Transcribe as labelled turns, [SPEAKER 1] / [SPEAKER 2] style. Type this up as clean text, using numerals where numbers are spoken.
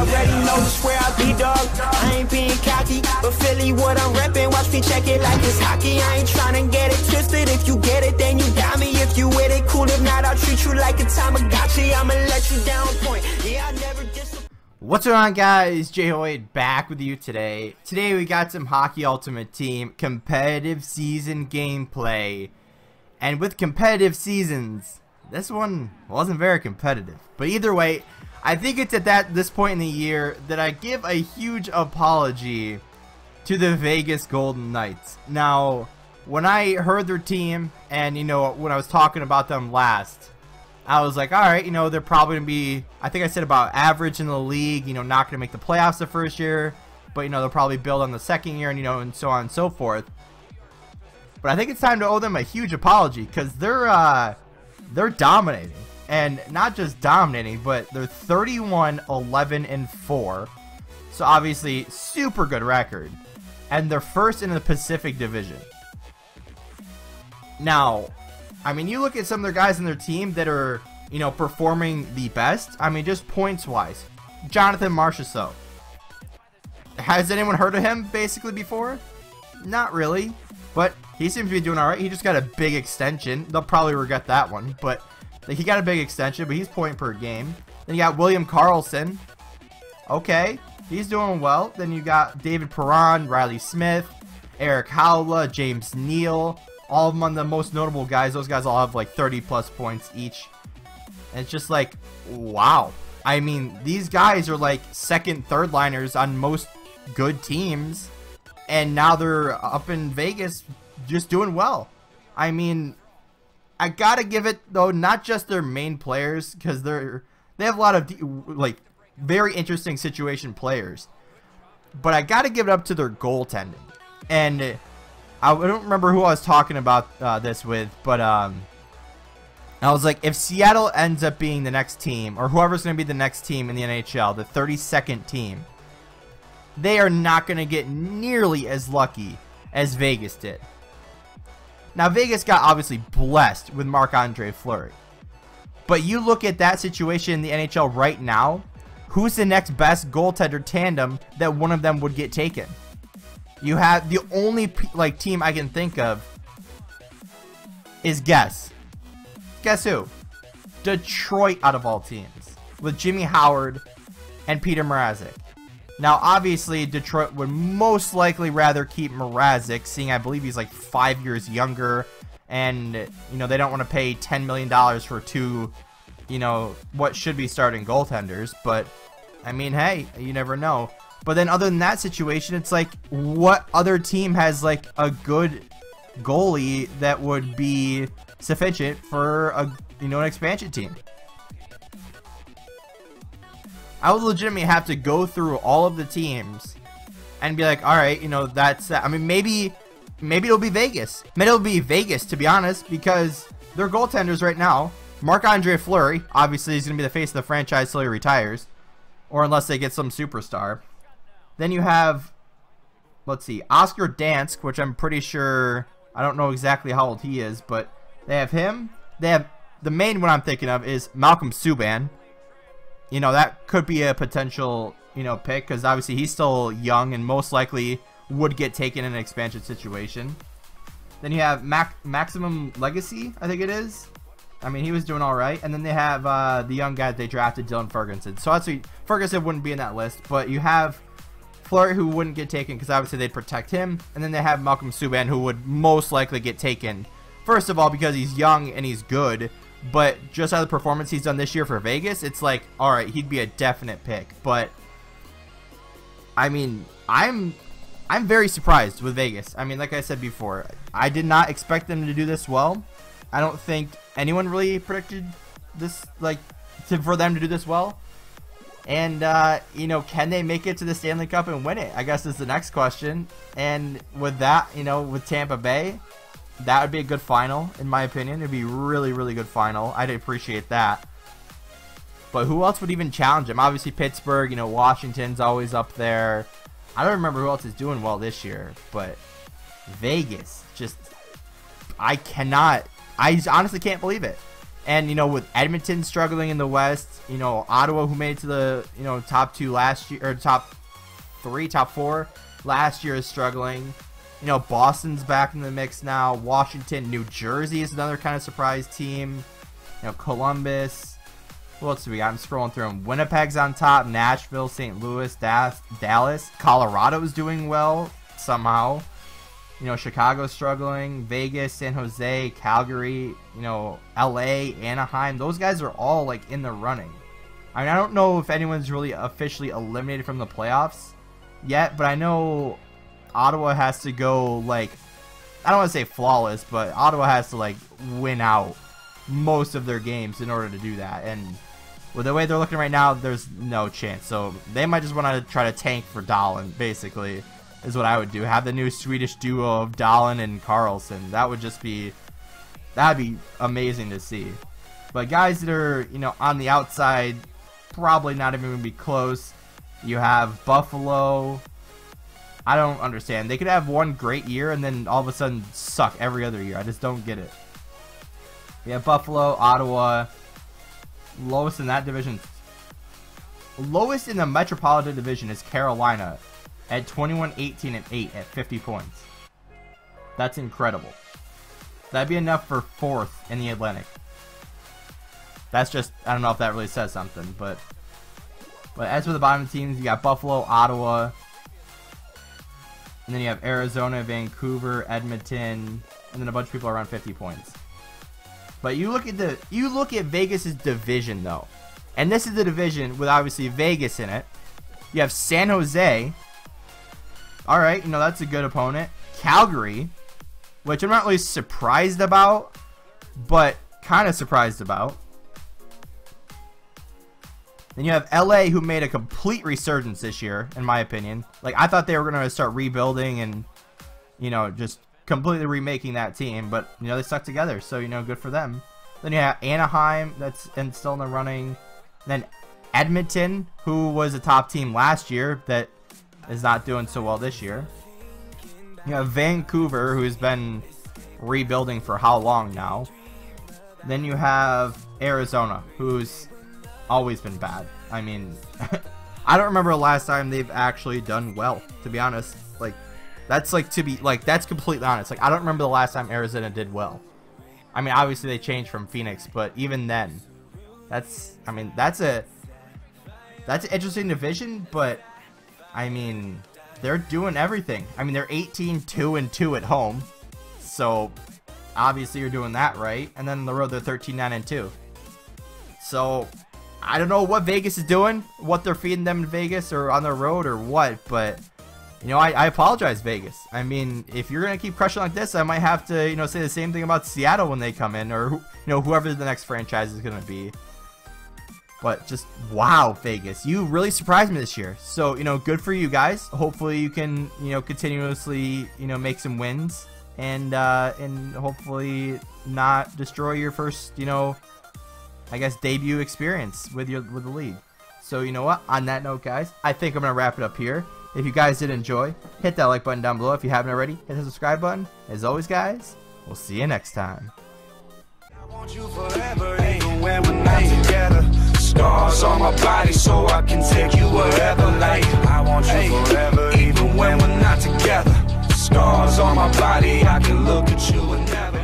[SPEAKER 1] already know just where I be, dog. I ain't being cocky, but Philly what I'm reppin'. Watch me check it like it's hockey. I ain't tryna get it twisted. If you get it, then you got me. If you with it, cool. If not, I'll treat you like a Tamagotchi. I'ma let you down point. Yeah, I never disappoint.
[SPEAKER 2] What's going on, guys? JHoyt back with you today. Today we got some Hockey Ultimate Team competitive season gameplay. And with competitive seasons, this one wasn't very competitive. But either way, I think it's at this point in the year that I give a huge apology to the Vegas Golden Knights. Now, when I heard their team, and when I was talking about them last, I was like, alright, they're probably going to be, I think I said about average in the league, not going to make the playoffs the first year, but, they'll probably build on the second year, and so on and so forth. But I think it's time to owe them a huge apology, because they're dominating. And not just dominating, but they're 31-11-4. So obviously, super good record. And they're first in the Pacific Division. Now, I mean, you look at some of their guys in their team that are, performing the best. I mean, just points-wise. Jonathan Marchessault. Has anyone heard of him, basically, before? Not really. But he seems to be doing alright. He just got a big extension. They'll probably regret that one. But he got a big extension, but he's point per game. Then you got William Karlsson. Okay, he's doing well. Then you got David Perron, Riley Smith, Eric Howla, James Neal. All of them on the most notable guys. Those guys all have like 30+ points each. And it's just like, wow. I mean, these guys are like second, third liners on most good teams. And now they're up in Vegas just doing well. I mean, I gotta give it, though, not just their main players, because they have a lot of like very interesting situation players. But I gotta give it up to their goaltending. And I don't remember who I was talking about this with, but I was like, if Seattle ends up being the next team, or whoever's going to be the next team in the NHL, the 32nd team, they are not going to get nearly as lucky as Vegas did. Now, Vegas got obviously blessed with Marc-Andre Fleury. But you look at that situation in the NHL right now, who's the next best goaltender tandem that one of them would get taken? You have the only team I can think of is guess who? Detroit, out of all teams, with Jimmy Howard and Peter Mrazek. Now, obviously, Detroit would most likely rather keep Mrazek, seeing I believe he's like 5 years younger, and they don't want to pay $10 million for two, what should be starting goaltenders. But I mean, hey, you never know. But then other than that situation, it's like, what other team has like a good goalie that would be sufficient for a an expansion team? I would legitimately have to go through all of the teams and be like, all right, that's I mean, maybe it'll be Vegas. Maybe it'll be Vegas, to be honest, because their goaltenders right now, Marc-Andre Fleury, obviously he's gonna be the face of the franchise till he retires, or unless they get some superstar. Then you have, let's see, Oscar Dansk, which I'm pretty sure, I don't know exactly how old he is, but they have him. They have, the main one I'm thinking of is Malcolm Subban. That could be a potential, pick, because obviously he's still young and most likely would get taken in an expansion situation. Then you have Maximum Legacy, I think it is. I mean, he was doing all right. And then they have the young guy that they drafted, Dylan Ferguson. So actually, Ferguson wouldn't be in that list, but you have Fleury, who wouldn't get taken because obviously they'd protect him. And then they have Malcolm Subban, who would most likely get taken. First of all, because he's young and he's good. But just out of the performance he's done this year for Vegas, it's like, alright, he'd be a definite pick. But, I mean, I'm very surprised with Vegas. I mean, like I said before, I did not expect them to do this well. I don't think anyone really predicted this, for them to do this well. And, can they make it to the Stanley Cup and win it? I guess is the next question. And with that, with Tampa Bay, that would be a good final, in my opinion. It'd be a really, really good final. I'd appreciate that. But who else would even challenge him? Obviously, Pittsburgh, Washington's always up there. I don't remember who else is doing well this year. But Vegas, I honestly can't believe it. And, you know, with Edmonton struggling in the West, you know, Ottawa, who made it to the, you know, top 2 last year, or top 4 last year, is struggling. You know, Boston's back in the mix now. Washington, New Jersey is another kind of surprise team. You know, Columbus. What else do we got? I'm scrolling through them. Winnipeg's on top. Nashville, St. Louis, Dallas. Colorado's doing well somehow. You know, Chicago's struggling. Vegas, San Jose, Calgary, you know, LA, Anaheim. Those guys are all, like, in the running. I mean, I don't know if anyone's really officially eliminated from the playoffs yet, but I know Ottawa has to go, like, I don't want to say flawless, but Ottawa has to, like, win out most of their games in order to do that. And with the way they're looking right now, there's no chance. So they might just want to try to tank for Dahlin, basically, is what I would do. Have the new Swedish duo of Dahlin and Carlson. That would just be, that'd be amazing to see. But guys that are, you know, on the outside, probably not even going to be close. You have Buffalo. I don't understand. They could have one great year and then all of a sudden suck every other year. I just don't get it. We have Buffalo, Ottawa. Lowest in that division. Lowest in the Metropolitan Division is Carolina at 21-18-8 at 50 points. That's incredible. That'd be enough for 4th in the Atlantic. That's just, I don't know if that really says something, but as for the bottom teams, you got Buffalo, Ottawa, and then you have Arizona, Vancouver, Edmonton, and then a bunch of people around 50 points. But you look at Vegas's division though, and this is the division with obviously Vegas in it. You have San Jose. All right, you know, that's a good opponent. Calgary, which I'm not really surprised about, but kind of surprised about. Then you have LA, who made a complete resurgence this year, in my opinion. Like, I thought they were going to start rebuilding and, you know, just completely remaking that team, but, you know, they stuck together, so, you know, good for them. Then you have Anaheim, that's still in the running. Then Edmonton, who was a top team last year, that is not doing so well this year. You have Vancouver, who's been rebuilding for how long now. Then you have Arizona, who's always been bad. I mean, I don't remember the last time they've actually done well, to be honest. Like, that's like, to be like, that's completely honest. Like, I don't remember the last time Arizona did well. I mean, obviously they changed from Phoenix, but even then, that's, I mean, that's an interesting division, but I mean, they're doing everything. I mean, they're 18-2-2 at home, so obviously you're doing that right. And then on the road, they're 13-9-2. So I don't know what Vegas is doing, what they're feeding them in Vegas or on the road or what, but, you know, I apologize, Vegas. I mean, if you're going to keep crushing like this, I might have to, you know, say the same thing about Seattle when they come in, or, you know, whoever the next franchise is going to be. But just, wow, Vegas. You really surprised me this year. So, you know, good for you guys. Hopefully you can, you know, continuously, you know, make some wins and hopefully not destroy your first, you know, I guess, debut experience with the league. So, you know what? On that note, guys, I think I'm going to wrap it up here. If you guys did enjoy, hit that like button down below. If you haven't already, hit the subscribe button. As always, guys, we'll see you next time.
[SPEAKER 3] I want you forever, even when we're not together. Scars on my body so I can take you wherever. Like, I want you forever, even when we're not together. Scars on my body, I can look at you and never